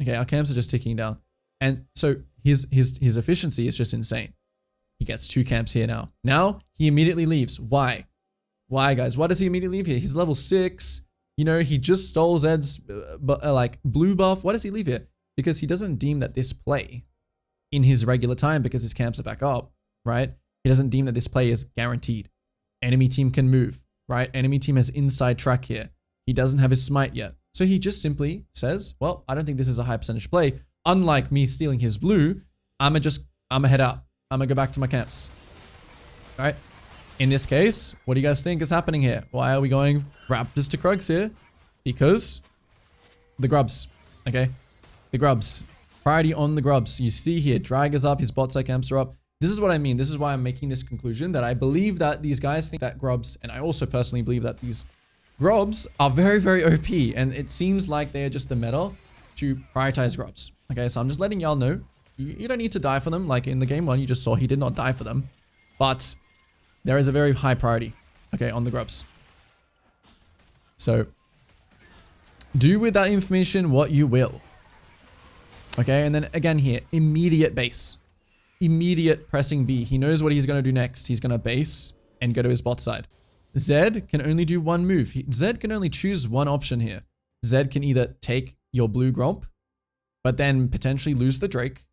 Okay, our camps are just ticking down. And so his efficiency is just insane. He gets 2 camps here now. Now, he immediately leaves. Why? Why, guys? Why does he immediately leave here? He's level 6. You know, he just stole Zed's like blue buff. Why does he leave here? Because he doesn't deem that this play in his regular time, because his camps are back up, right? He doesn't deem that this play is guaranteed. Enemy team can move, right? Enemy team has inside track here. He doesn't have his smite yet. So he just simply says, well, I don't think this is a high percentage play. Unlike me stealing his blue, I'ma head out. I'ma go back to my camps. All right. In this case, what do you guys think is happening here? Why are we going Raptors to Krugs here? Because The grubs. Okay? The grubs. Priority on the grubs. You see here, drag is up, his bot side camps are up. This is what I mean. This is why I'm making this conclusion that I believe that these guys think that grubs, and I also personally believe that these grubs are very, very OP. And it seems like they're just the meta to prioritize grubs. Okay, so I'm just letting y'all know. You don't need to die for them. Like in the game one, you just saw he did not die for them. But there is a very high priority, okay, on the grubs. So do with that information what you will. Okay, and then again here, immediate base. Immediate pressing B. He knows what he's going to do next. He's going to base and go to his bot side. Zed can only do one move. Zed can only choose one option here. Zed can either take your blue Gromp, but then potentially lose the Drake,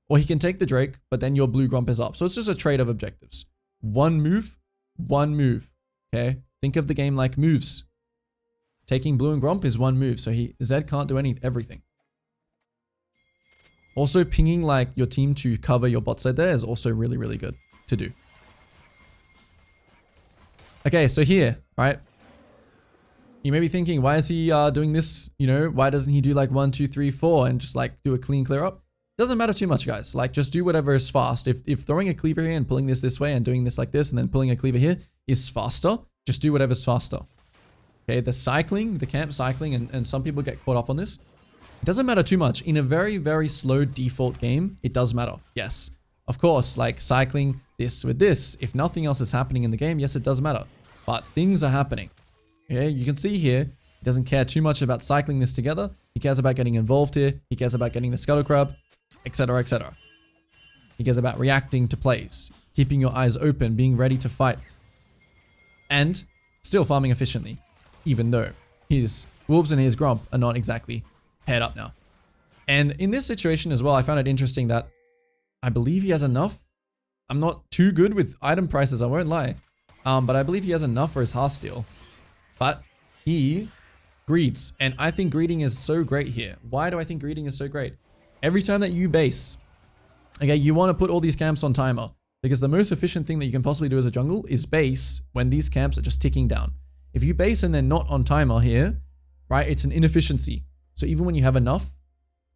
or he can take the Drake, but then your blue Gromp is up. So it's just a trade of objectives. One move, okay? Think of the game like moves. Taking blue and Gromp is one move, so Zed can't do everything. Also, pinging like your team to cover your bot side there is also really, really good to do. Okay, so here, right? You may be thinking, why is he doing this? You know, why doesn't he do like 1, 2, 3, 4 and just like do a clean clear up? Doesn't matter too much, guys. Like, just do whatever is fast. If throwing a cleaver here and pulling this way and doing this like this and then pulling a cleaver here is faster, just do whatever's faster. Okay, the cycling, the camp cycling, and some people get caught up on this. It doesn't matter too much. In a very, very slow default game, it does matter. Yes. Of course, like cycling this with this. If nothing else is happening in the game, yes, it does matter. But things are happening. Okay, you can see here, he doesn't care too much about cycling this together. He cares about getting involved here. He cares about getting the scuttle crab, etc., etc. He cares about reacting to plays, keeping your eyes open, being ready to fight, and still farming efficiently, even though his wolves and his grump are not exactly paired up now. And in this situation as well, I found it interesting that I believe he has enough. I'm not too good with item prices, I won't lie. But I believe he has enough for his heartsteel. But he greeds. And I think greeding is so great here. Why do I think greeding is so great? Every time that you base, okay, you want to put all these camps on timer. Because the most efficient thing that you can possibly do as a jungle is base when these camps are just ticking down. If you base and they're not on timer here, right, it's an inefficiency. So even when you have enough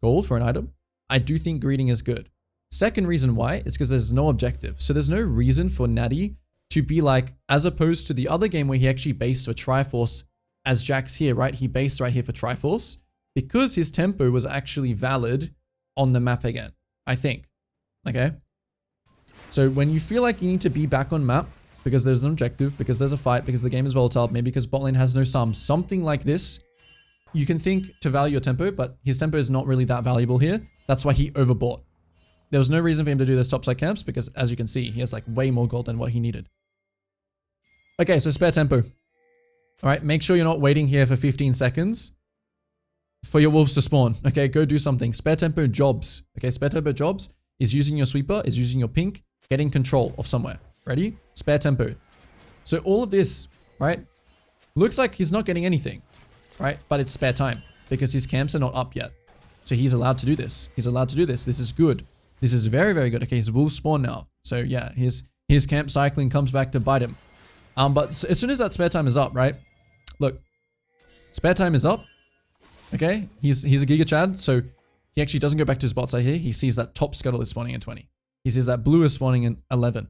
gold for an item, I do think greeding is good. Second reason why is because there's no objective. So there's no reason for Natty to be like, as opposed to the other game where he actually based for Triforce as Jax here, right? He based right here for Triforce because his tempo was actually valid on the map again, I think. Okay. So when you feel like you need to be back on map because there's an objective, because there's a fight, because the game is volatile, maybe because bot lane has no sum, something like this, you can think to value your tempo, but his tempo is not really that valuable here. That's why he overbought. There was no reason for him to do those topside camps because, as you can see, he has like way more gold than what he needed. Okay, so spare tempo. All right, make sure you're not waiting here for 15 seconds for your wolves to spawn. Okay, go do something. Spare tempo jobs. Okay, spare tempo jobs is using your sweeper, is using your pink, getting control of somewhere. Ready? Spare tempo. So all of this, right, looks like he's not getting anything, right? But it's spare time because his camps are not up yet. So he's allowed to do this. He's allowed to do this. This is good. This is very, very good. Okay, his wolves spawn now. So yeah, his camp cycling comes back to bite him. But as soon as that spare time is up, right? Look, spare time is up. Okay, he's a Giga Chad, so he actually doesn't go back to his bot side here. He sees that top scuttle is spawning in 20. He sees that blue is spawning in 11.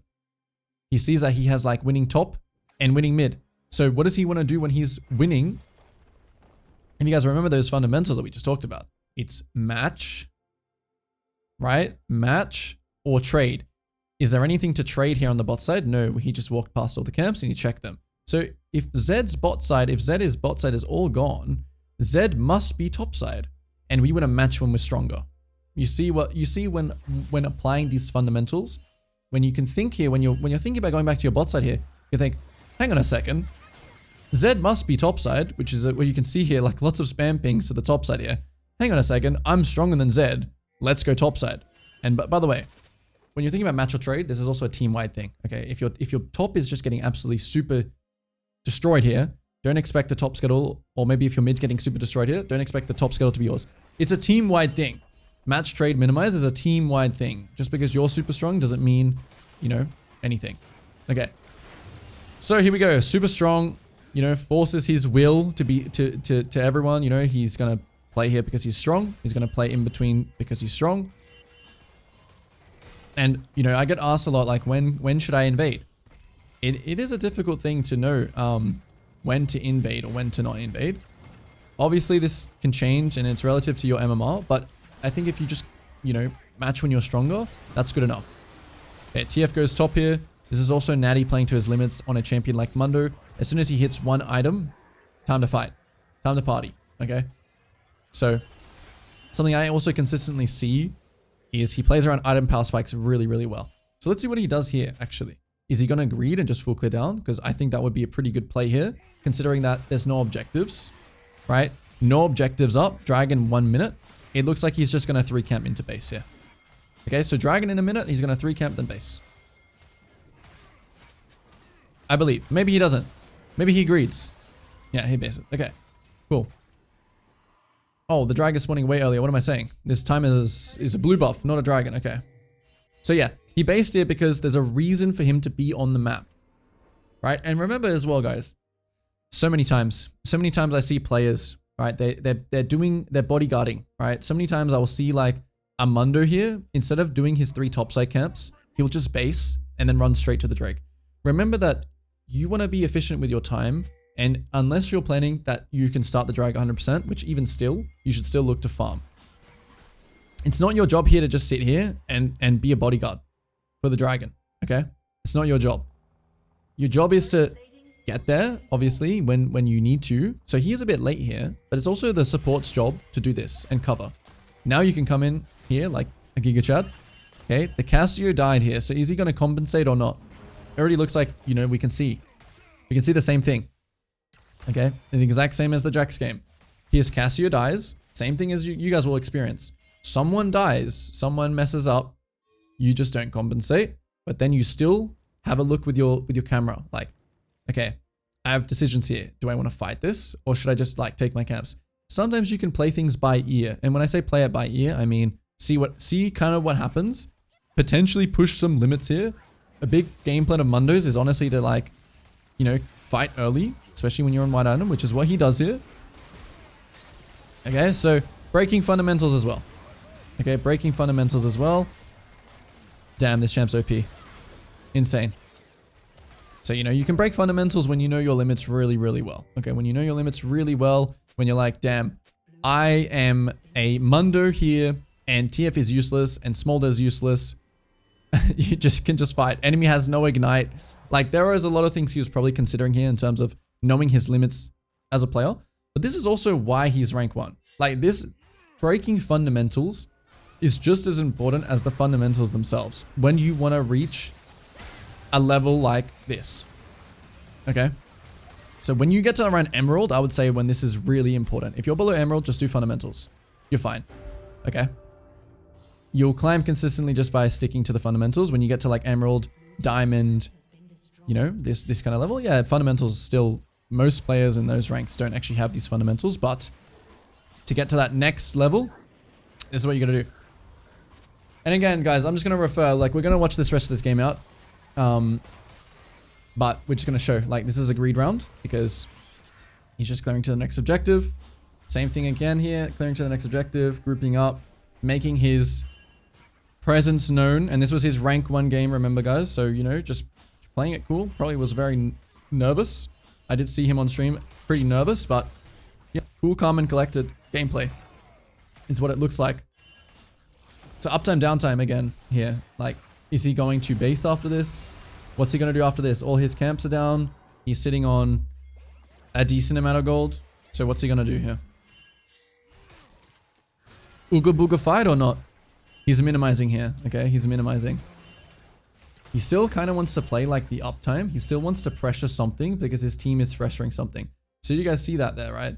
He sees that he has like winning top and winning mid. So what does he want to do when he's winning? And you guys remember those fundamentals that we just talked about. It's match, right? Match or trade. Is there anything to trade here on the bot side? No, he just walked past all the camps and he checked them. So if Zed's bot side, if Zed's bot side is all gone, Zed must be top side. And we want to match when we're stronger. You see what you see when applying these fundamentals? When you can think here, when you're thinking about going back to your bot side here, you think, hang on a second. Zed must be top side, which is where you can see here, like lots of spam pings to the top side here. Hang on a second, I'm stronger than Zed. Let's go top side. And by the way, when you're thinking about match or trade, this is also a team-wide thing. Okay, if your top is just getting absolutely super destroyed here, don't expect the top scuttle, or maybe if your mid's getting super destroyed here, don't expect the top scuttle to be yours. It's a team-wide thing. Match, trade, minimize is a team-wide thing. Just because you're super strong doesn't mean, you know, anything. Okay. So here we go. Super strong, you know, forces his will to be to everyone. You know, he's gonna play here because he's strong. He's going to play in between because he's strong. And, you know, I get asked a lot, like, when should I invade? It is a difficult thing to know when to invade or when to not invade. Obviously, this can change and it's relative to your MMR, but I think if you just, you know, match when you're stronger, that's good enough. Okay, TF goes top here. This is also Natty playing to his limits on a champion like Mundo. As soon as he hits one item, time to fight. Time to party, okay? So, something I also consistently see is he plays around item power spikes really, really well. So let's see what he does here, actually. Is he going to greed and just full clear down? Because I think that would be a pretty good play here, considering that there's no objectives, right? No objectives up. Dragon 1 minute. It looks like he's just going to 3 camp into base here. Okay, so Dragon in a minute. He's going to 3 camp then base. I believe. Maybe he doesn't. Maybe he greeds. Yeah, he bases. Okay, cool. Oh, the dragon is spawning way earlier. What am I saying? This time is a blue buff, not a dragon. Okay. So yeah, he based it because there's a reason for him to be on the map. Right? And remember as well, guys, so many times I see players, right? They're bodyguarding, right? So many times I will see like a Mundo here, instead of doing his 3 topside camps, he'll just base and then run straight to the Drake. Remember that you want to be efficient with your time. And unless you're planning that you can start the drag 100%, which even still, you should still look to farm. It's not your job here to just sit here and be a bodyguard for the dragon, okay? It's not your job. Your job is to get there, obviously, when you need to. So he is a bit late here, but it's also the support's job to do this and cover. Now you can come in here like a Giga Chad. Okay, the Cassio died here, so is he going to compensate or not? It already looks like, you know, we can see the same thing. Okay, the exact same as the Jax game. Here's Cassio dies. Same thing as you guys will experience. Someone dies, someone messes up. You just don't compensate, but then you still have a look with your camera. Like, okay, I have decisions here. Do I want to fight this, or should I just like take my camps? Sometimes you can play things by ear, and when I say play it by ear, I mean see kind of what happens. Potentially push some limits here. A big game plan of Mundo's is honestly to like, you know, fight early. Especially when you're on white item, which is what he does here. Okay, so breaking fundamentals as well. Okay, breaking fundamentals as well. Damn, this champ's OP. Insane. So, you know, you can break fundamentals when you know your limits really, really well. Okay, when you know your limits really well, when you're like, damn, I am a Mundo here, and TF is useless, and Smolder is useless. You can just fight. Enemy has no ignite. Like, there is a lot of things he was probably considering here in terms of knowing his limits as a player. But this is also why he's rank 1. Like, this breaking fundamentals is just as important as the fundamentals themselves when you want to reach a level like this. Okay? So when you get to around Emerald, I would say when this is really important. If you're below Emerald, just do fundamentals. You're fine. Okay? You'll climb consistently just by sticking to the fundamentals. When you get to like Emerald, Diamond, you know, this kind of level, yeah, fundamentals still... Most players in those ranks don't actually have these fundamentals, but to get to that next level, this is what you're going to do. And again, guys, I'm just going to refer, like, we're going to watch this rest of this game out. But we're just going to show, like, this is a greed round because he's just clearing to the next objective. Same thing again here, clearing to the next objective, grouping up, making his presence known. And this was his rank 1 game, remember, guys? So, you know, just playing it cool. Probably was very nervous. I did see him on stream pretty nervous, but yeah, cool, calm, and collected gameplay is what it looks like. So uptime, downtime again here. Like, is he going to base after this? What's he going to do after this? All his camps are down. He's sitting on a decent amount of gold. So what's he going to do here? Ooga booga fight or not? He's minimizing here. Okay, he's minimizing. He still kind of wants to play like the uptime. He still wants to pressure something because his team is pressuring something. So you guys see that there, right?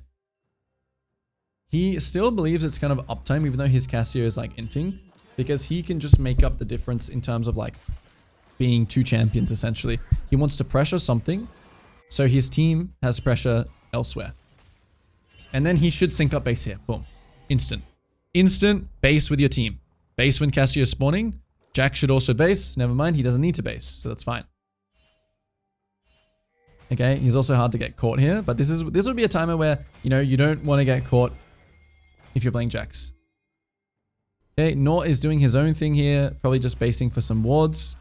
He still believes it's kind of uptime, even though his Cassio is like inting, because he can just make up the difference in terms of like being 2 champions, essentially. He wants to pressure something, so his team has pressure elsewhere. And then he should sync up base here. Boom. Instant. Instant base with your team. Base when Cassio is spawning. Jack should also base. Never mind, he doesn't need to base, so that's fine. Okay, he's also hard to get caught here, but this would be a timer where, you know, you don't want to get caught if you're playing Jax. Okay, Nort is doing his own thing here. Probably just basing for some wards.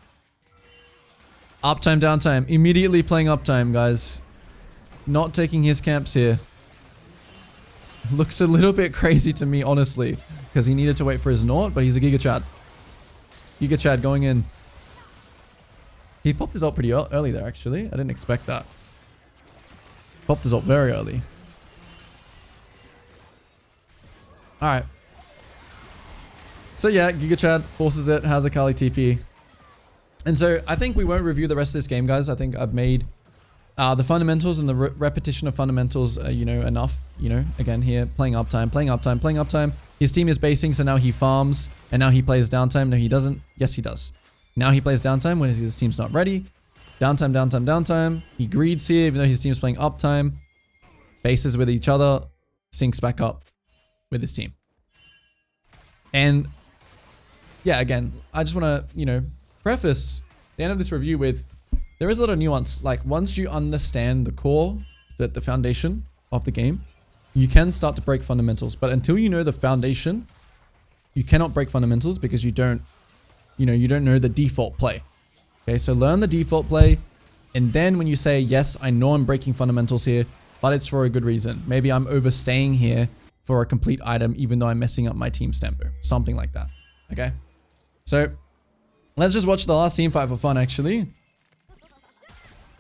Uptime, downtime. Immediately playing uptime, guys. Not taking his camps here. Looks a little bit crazy to me, honestly. Because he needed to wait for his Nort, but he's a Giga Chad. Giga Chad going in. He popped his ult pretty early there, actually. I didn't expect that. Popped his ult very early. Alright. So yeah, Giga Chad forces it, has a Kali TP. And so I think we won't review the rest of this game, guys. I think I've made the fundamentals and the repetition of fundamentals, you know, enough. You know, again here, playing uptime, playing uptime, playing uptime. His team is basing, so now he farms, and now he plays downtime. No, he doesn't. Yes, he does. Now he plays downtime when his team's not ready. Downtime, downtime, downtime. He greeds here, even though his team's playing uptime. Bases with each other, syncs back up with his team. And yeah, again, I just want to, you know, preface the end of this review with, there is a lot of nuance. Like, once you understand the core, the foundation of the game, you can start to break fundamentals. But until you know the foundation, you cannot break fundamentals because you don't, you know, you don't know the default play. Okay, so learn the default play. And then when you say, yes, I know I'm breaking fundamentals here, but it's for a good reason. Maybe I'm overstaying here for a complete item, even though I'm messing up my team's tempo. Something like that. Okay, so let's just watch the last team fight for fun, actually.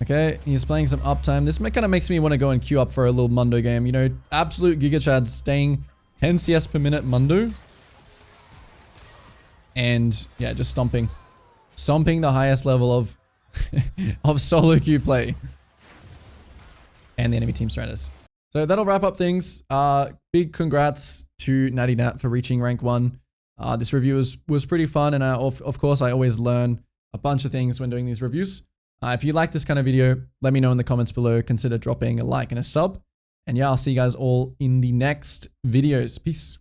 Okay, he's playing some uptime. This kind of makes me want to go and queue up for a little Mundo game. You know, absolute Giga Chad staying 10 CS per minute Mundo. And yeah, just stomping. Stomping the highest level of, of solo queue play. And the enemy team surrenders. So that'll wrap up things. Big congrats to NattyNatt for reaching rank 1. This review was pretty fun, and of course I always learn a bunch of things when doing these reviews. If you like this kind of video, let me know in the comments below. Consider dropping a like and a sub. And yeah, I'll see you guys all in the next videos. Peace.